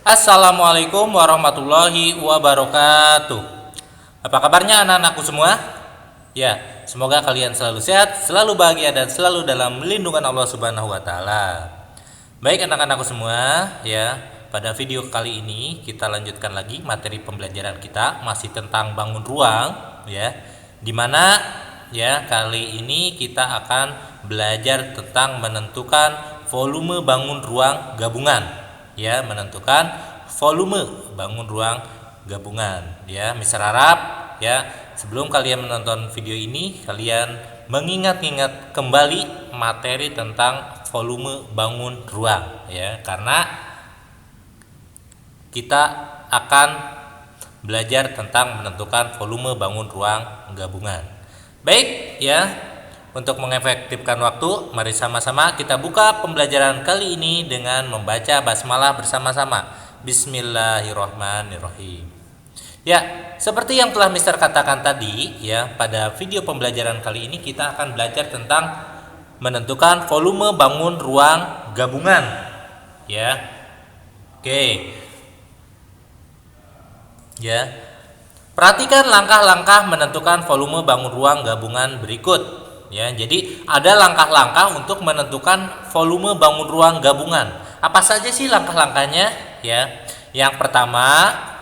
Assalamualaikum warahmatullahi wabarakatuh. Apa kabarnya anak-anakku semua? Ya, semoga kalian selalu sehat, selalu bahagia dan selalu dalam lindungan Allah Subhanahu wa taala. Baik anak-anakku semua, ya. Pada video kali ini kita lanjutkan lagi materi pembelajaran kita masih tentang bangun ruang, ya. Dimana ya kali ini kita akan belajar tentang menentukan volume bangun ruang gabungan. Ya, menentukan volume bangun ruang gabungan. Ya, misal Arab. Ya, sebelum kalian menonton video ini, kalian mengingat-ingat kembali materi tentang volume bangun ruang. Ya, karena kita akan belajar tentang menentukan volume bangun ruang gabungan. Baik, ya. Untuk mengefektifkan waktu, mari sama-sama kita buka pembelajaran kali ini dengan membaca basmalah bersama-sama. Bismillahirrahmanirrahim. Ya, seperti yang telah Mister katakan tadi, ya, pada video pembelajaran kali ini kita akan belajar tentang menentukan volume bangun ruang gabungan. Ya. Oke. Ya. Perhatikan langkah-langkah menentukan volume bangun ruang gabungan berikut. Ya, jadi ada langkah-langkah untuk menentukan volume bangun ruang gabungan. Apa saja sih langkah-langkahnya? Ya, yang pertama,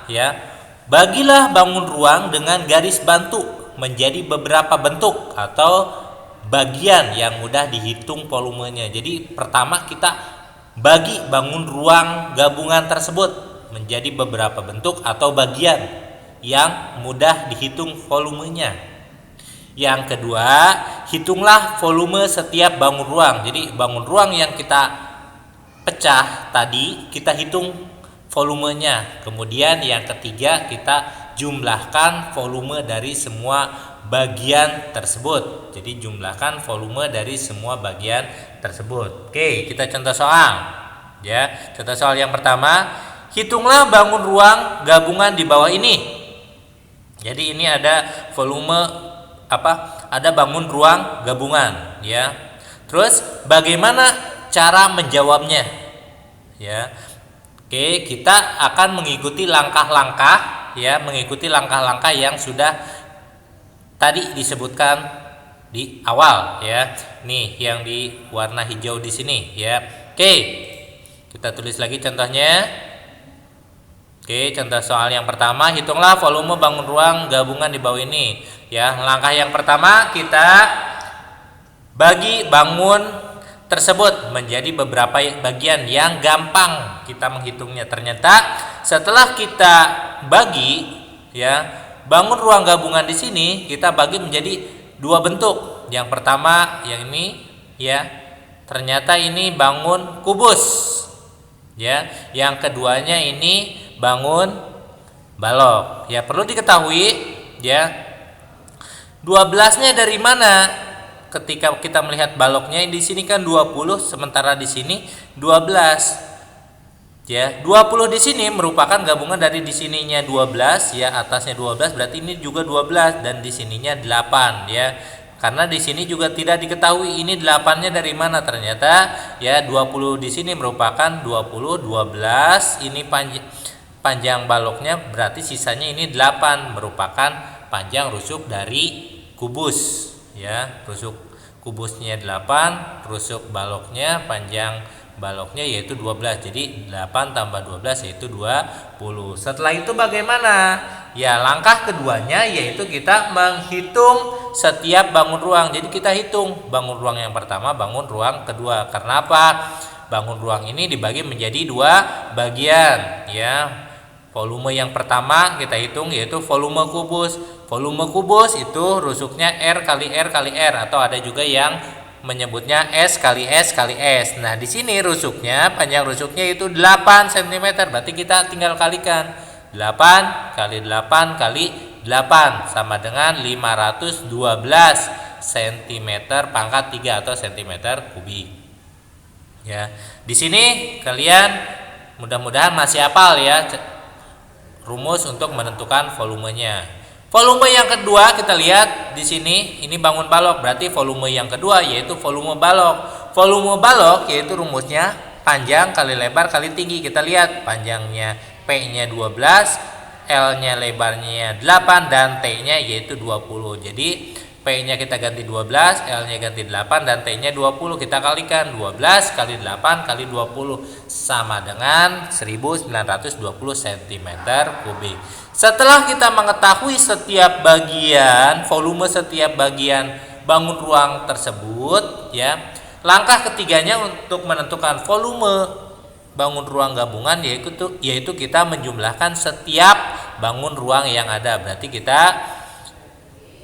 ya, bagilah bangun ruang dengan garis bantu menjadi beberapa bentuk atau bagian yang mudah dihitung volumenya. Jadi pertama kita bagi bangun ruang gabungan tersebut menjadi beberapa bentuk atau bagian yang mudah dihitung volumenya. Yang kedua, hitunglah volume setiap bangun ruang. Jadi bangun ruang yang kita pecah tadi, kita hitung volumenya. Kemudian yang ketiga, kita jumlahkan volume dari semua bagian tersebut. Jadi jumlahkan volume dari semua bagian tersebut. Oke, kita contoh soal. Ya, contoh soal yang pertama, hitunglah bangun ruang gabungan di bawah ini. Jadi ini ada volume ada bangun ruang gabungan, ya. Terus bagaimana cara menjawabnya? Ya. Oke, kita akan mengikuti langkah-langkah, ya, mengikuti langkah-langkah yang sudah tadi disebutkan di awal, ya. Nih yang di warna hijau di sini, ya. Oke. Kita tulis lagi contohnya. Oke, contoh soal yang pertama, hitunglah volume bangun ruang gabungan di bawah ini. Ya, langkah yang pertama kita bagi bangun tersebut menjadi beberapa bagian yang gampang kita menghitungnya. Ternyata setelah kita bagi, ya, bangun ruang gabungan di sini kita bagi menjadi dua bentuk. Yang pertama yang ini, ya, ternyata ini bangun kubus. Ya, yang keduanya ini bangun balok. Ya, perlu diketahui, ya, 12-nya dari mana? Ketika kita melihat baloknya di sini kan 20, sementara di sini 12. Ya, 20 di sini merupakan gabungan dari di sininya 12, ya, atasnya 12 berarti ini juga 12 dan di sininya 8, ya. Karena di sini juga tidak diketahui ini 8-nya dari mana. Ternyata ya 20 di sini merupakan 20, 12 ini panjang baloknya, berarti sisanya ini 8 merupakan panjang rusuk dari kubus, ya. Rusuk kubusnya 8, rusuk baloknya, panjang baloknya yaitu 12. Jadi 8 tambah 12 yaitu 20. Setelah itu bagaimana? Ya, langkah keduanya yaitu kita menghitung setiap bangun ruang. Jadi kita hitung bangun ruang yang pertama, bangun ruang kedua. Karena apa? Bangun ruang ini dibagi menjadi dua bagian, ya. Volume yang pertama kita hitung yaitu volume kubus. Volume kubus itu rusuknya R kali R kali R, atau ada juga yang menyebutnya S kali S kali S. Nah, di sini rusuknya, panjang rusuknya itu 8 cm. Berarti kita tinggal kalikan. 8 kali 8 kali 8 sama dengan 512 cm pangkat 3 atau cm kubik. Ya. Di sini kalian mudah-mudahan masih hafal, ya, rumus untuk menentukan volumenya. Volume yang kedua kita lihat di sini, ini bangun balok, berarti volume yang kedua yaitu volume balok. Volume balok yaitu rumusnya panjang kali lebar kali tinggi. Kita lihat panjangnya P-nya 12, L-nya lebarnya 8 dan T-nya yaitu 20. Jadi P-nya kita ganti 12, L-nya ganti 8 dan T-nya 20. Kita kalikan 12 kali 8 kali 20 sama dengan 1920 cm3. Setelah kita mengetahui setiap bagian, volume setiap bagian bangun ruang tersebut, ya. Langkah ketiganya untuk menentukan volume bangun ruang gabungan yaitu kita menjumlahkan setiap bangun ruang yang ada. Berarti kita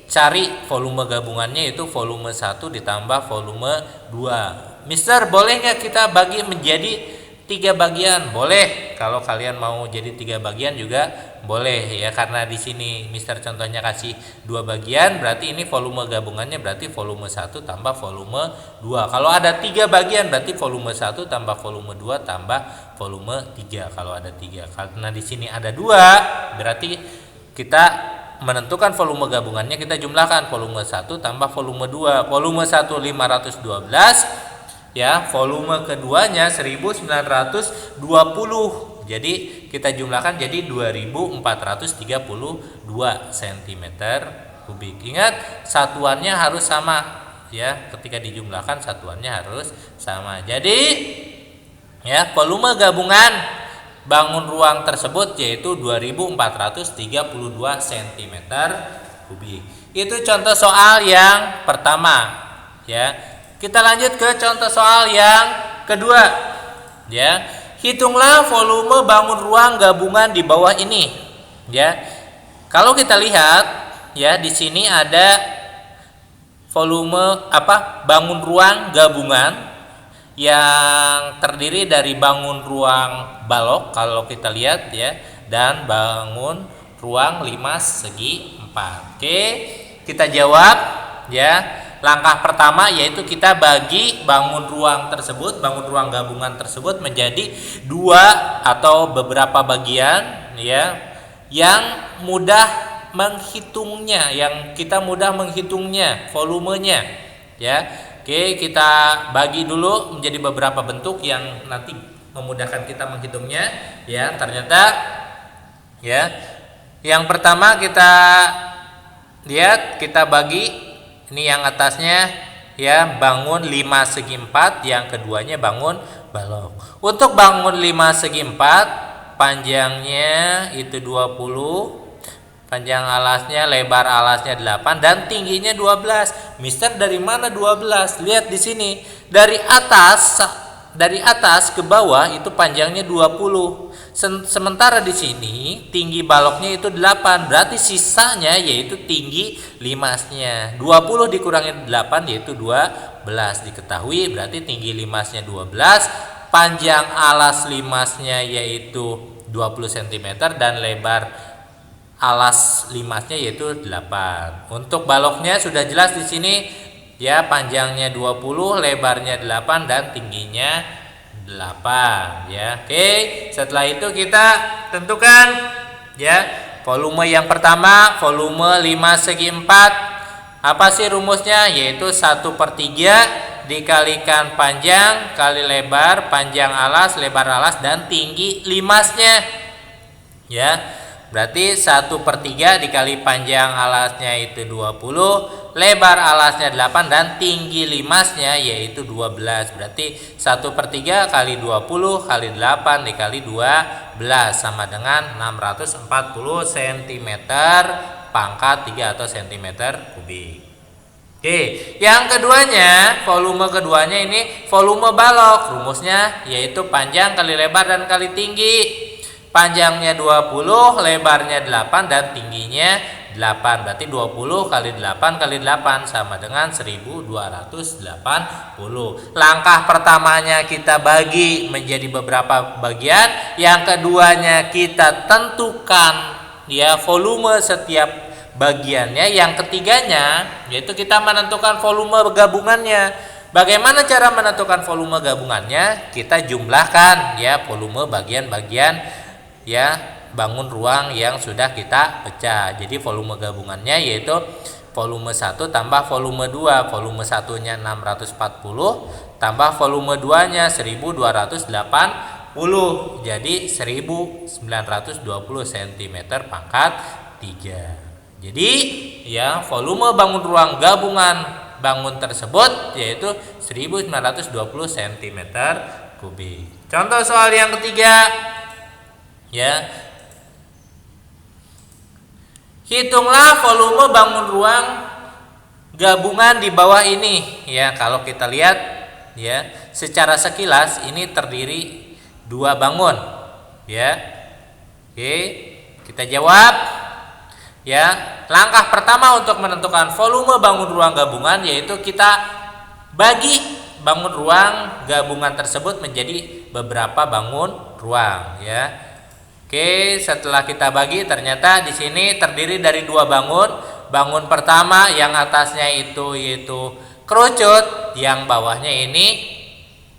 cari volume gabungannya, yaitu volume 1 ditambah volume 2. Mister, boleh nggak kita bagi menjadi 3 bagian? Boleh. Kalau kalian mau jadi 3 bagian juga boleh ya, karena di sini Mister contohnya kasih 2 bagian, berarti ini volume gabungannya berarti volume 1 tambah volume 2. Kalau ada 3 bagian berarti volume 1 tambah volume 2 tambah volume 3 kalau ada 3. Karena di sini ada 2, berarti kita menentukan volume gabungannya, kita jumlahkan volume 1 tambah volume 2. Volume 1 512 ya, volume keduanya 1920. Jadi kita jumlahkan jadi 2432 cm3. Ingat, satuannya harus sama ya, ketika dijumlahkan satuannya harus sama. Jadi ya, volume gabungan bangun ruang tersebut yaitu 2432 cm3. Itu contoh soal yang pertama ya. Kita lanjut ke contoh soal yang kedua ya. Hitunglah volume bangun ruang gabungan di bawah ini ya. Kalau kita lihat ya, di sini ada volume bangun ruang gabungan yang terdiri dari bangun ruang balok kalau kita lihat ya, dan bangun ruang 5 segi 4. Oke, kita jawab ya. Langkah pertama yaitu kita bagi bangun ruang tersebut, bangun ruang gabungan tersebut menjadi 2 atau beberapa bagian ya, yang mudah menghitungnya, yang kita mudah menghitungnya volumenya ya. Oke, kita bagi dulu menjadi beberapa bentuk yang nanti memudahkan kita menghitungnya ya. Ternyata ya, yang pertama kita lihat, kita bagi ini yang atasnya ya bangun 5 segi 4, yang keduanya bangun balok. Untuk bangun 5 segi 4 panjangnya itu 20, panjang alasnya, lebar alasnya 8 dan tingginya 12. Mister, dari mana 12? Lihat di sini. Dari atas ke bawah itu panjangnya 20. Sementara di sini tinggi baloknya itu 8, berarti sisanya yaitu tinggi limasnya. 20 dikurangi 8 yaitu 12. Diketahui berarti tinggi limasnya 12, panjang alas limasnya yaitu 20 cm dan lebar alas limasnya yaitu 8. Untuk baloknya sudah jelas di sini ya, panjangnya 20, lebarnya 8 dan tingginya 8 ya. Oke, setelah itu kita tentukan ya volume yang pertama, volume 5 segi 4. Apa sih rumusnya? Yaitu 1/3 dikalikan panjang kali lebar, panjang alas, lebar alas dan tinggi limasnya ya. Berarti 1/3 dikali panjang alasnya itu 20, lebar alasnya 8 dan tinggi limasnya yaitu 12. Berarti 1/3 kali 20 kali 8 dikali 12 sama dengan 640 cm pangkat 3 atau cm3. Oke, yang keduanya, volume keduanya ini volume balok. Rumusnya yaitu panjang kali lebar dan kali tinggi. Panjangnya 20, lebarnya 8 dan tingginya 8. Berarti 20 kali 8 kali 8 sama dengan 1280. Langkah pertamanya kita bagi menjadi beberapa bagian, yang keduanya kita tentukan ya volume setiap bagiannya, yang ketiganya yaitu kita menentukan volume gabungannya. Bagaimana cara menentukan volume gabungannya? Kita jumlahkan ya volume bagian-bagian ya bangun ruang yang sudah kita pecah. Jadi volume gabungannya yaitu volume 1 tambah volume 2. Volume 1-nya 640 tambah volume 2-nya 1280, jadi 1920 cm pangkat 3. Jadi ya volume bangun ruang gabungan bangun tersebut yaitu 1920 cm kubik. Contoh soal yang ketiga ya. Hitunglah volume bangun ruang gabungan di bawah ini ya. Kalau kita lihat ya, secara sekilas ini terdiri 2 bangun ya. Oke, kita jawab ya. Langkah pertama untuk menentukan volume bangun ruang gabungan yaitu kita bagi bangun ruang gabungan tersebut menjadi beberapa bangun ruang ya. Oke, setelah kita bagi ternyata di sini terdiri dari 2 bangun. Bangun pertama yang atasnya itu yaitu kerucut, yang bawahnya ini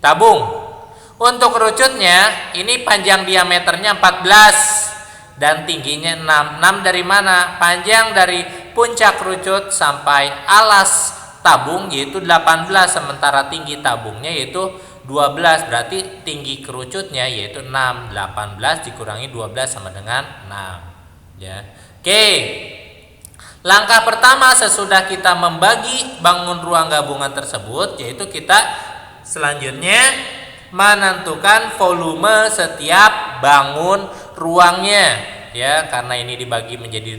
tabung. Untuk kerucutnya ini panjang diameternya 14 dan tingginya 6. 6 dari mana? Panjang dari puncak kerucut sampai alas tabung yaitu 18, sementara tinggi tabungnya yaitu 12, berarti tinggi kerucutnya yaitu 6. 18 dikurangi 12 sama dengan 6 ya. Oke. Langkah pertama sesudah kita membagi bangun ruang gabungan tersebut yaitu kita selanjutnya menentukan volume setiap bangun ruangnya ya. Karena ini dibagi menjadi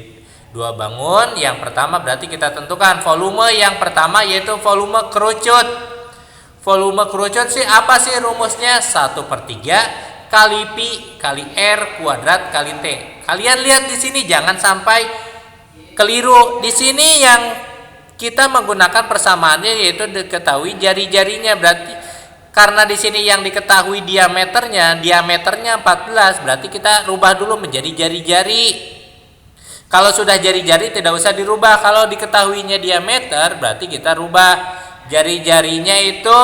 2 bangun, yang pertama berarti kita tentukan volume yang pertama yaitu volume kerucut. Volume kerucut sih apa sih rumusnya? 1/3 kali pi kali R kuadrat kali T. Kalian lihat di sini jangan sampai keliru. Di sini yang kita menggunakan persamaannya yaitu diketahui jari-jarinya, berarti karena di sini yang diketahui diameternya 14, berarti kita rubah dulu menjadi jari-jari. Kalau sudah jari-jari tidak usah dirubah. Kalau diketahuinya diameter berarti kita rubah jari-jarinya itu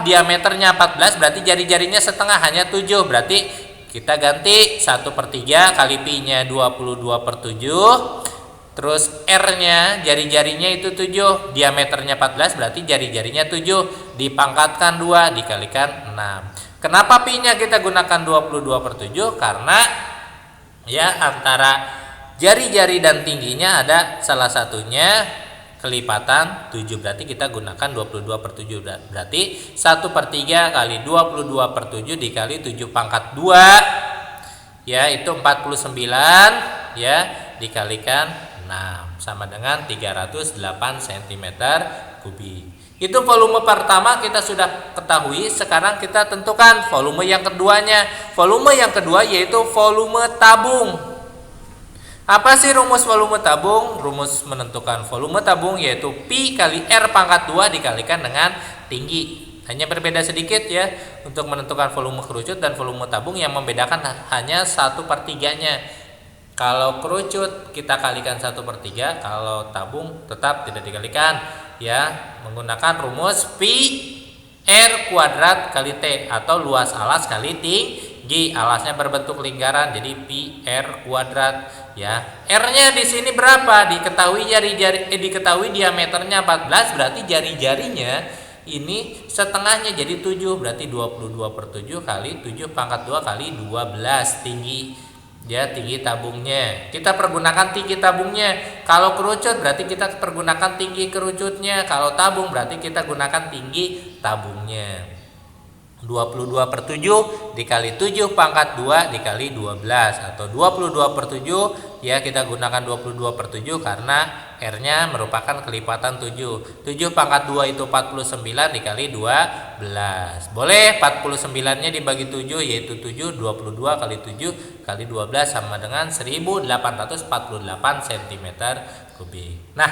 diameternya 14, berarti jari-jarinya setengah hanya 7, berarti kita ganti 1/3 kali pi-nya 22/7, terus R-nya jari-jarinya itu 7, diameternya 14 berarti jari-jarinya 7 dipangkatkan 2 dikalikan 6. Kenapa pi-nya kita gunakan 22/7? Karena ya antara jari-jari dan tingginya ada salah satunya kelipatan 7, berarti kita gunakan 22/7, berarti 1/3 kali 22/7 dikali 7 pangkat 2 ya itu 49 ya dikalikan 6 sama dengan 308 cm kubik. Itu volume pertama kita sudah ketahui. Sekarang kita tentukan volume yang keduanya. Volume yang kedua yaitu volume tabung. Apa sih rumus volume tabung? Rumus menentukan volume tabung yaitu pi kali R pangkat 2 dikalikan dengan tinggi. Hanya berbeda sedikit ya untuk menentukan volume kerucut dan volume tabung, yang membedakan hanya 1/3-nya. Kalau kerucut kita kalikan 1/3, kalau tabung tetap tidak dikalikan ya, menggunakan rumus pi R kuadrat kali T atau luas alas kali tinggi. Alasnya berbentuk lingkaran jadi pi R kuadrat ya. R-nya di sini berapa? Diketahui diketahui diameternya 14, berarti jari-jarinya ini setengahnya jadi 7, berarti 22/7 kali 7 pangkat 2 kali 12 tinggi ya, tinggi tabungnya. Kita pergunakan tinggi tabungnya. Kalau kerucut berarti kita pergunakan tinggi kerucutnya. Kalau tabung berarti kita gunakan tinggi tabungnya. 22/7 dikali 7 pangkat 2 dikali 12 atau 22/7 ya, kita gunakan 22/7 karena R-nya merupakan kelipatan 7. 7 pangkat 2 itu 49 dikali 12. Boleh 49-nya dibagi 7 yaitu 7, 22 kali 7 kali 12 sama dengan 1848 cm kubik. Nah,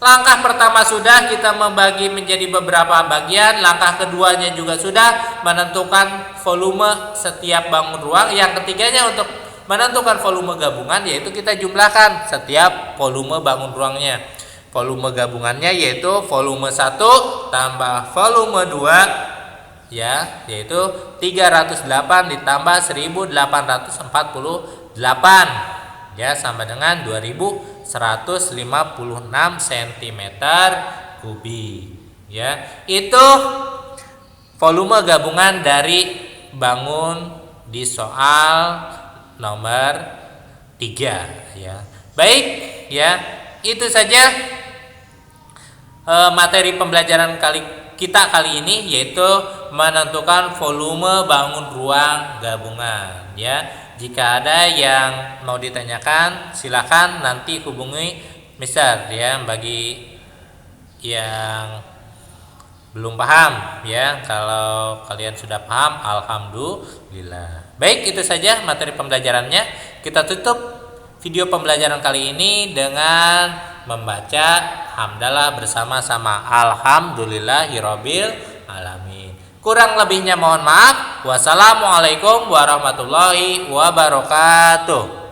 langkah pertama sudah kita membagi menjadi beberapa bagian. Langkah keduanya juga sudah menentukan volume setiap bangun ruang. Yang ketiganya untuk menentukan volume gabungan yaitu kita jumlahkan setiap volume bangun ruangnya. Volume gabungannya yaitu volume 1 tambah volume 2 ya, yaitu 308 ditambah 1848 ya sama dengan 2156 cm kubik Ya, itu volume gabungan dari bangun di soal nomor 3 ya. Baik ya, itu saja materi pembelajaran kita kali ini, yaitu menentukan volume bangun ruang gabungan ya. Jika ada yang mau ditanyakan, silakan nanti hubungi Mister ya. Bagi yang belum paham ya, kalau kalian sudah paham, alhamdulillah. Baik, itu saja materi pembelajarannya. Kita tutup video pembelajaran kali ini dengan membaca hamdalah bersama-sama. Alhamdulillahirabbil alamin. Kurang lebihnya mohon maaf. Wassalamualaikum warahmatullahi wabarakatuh.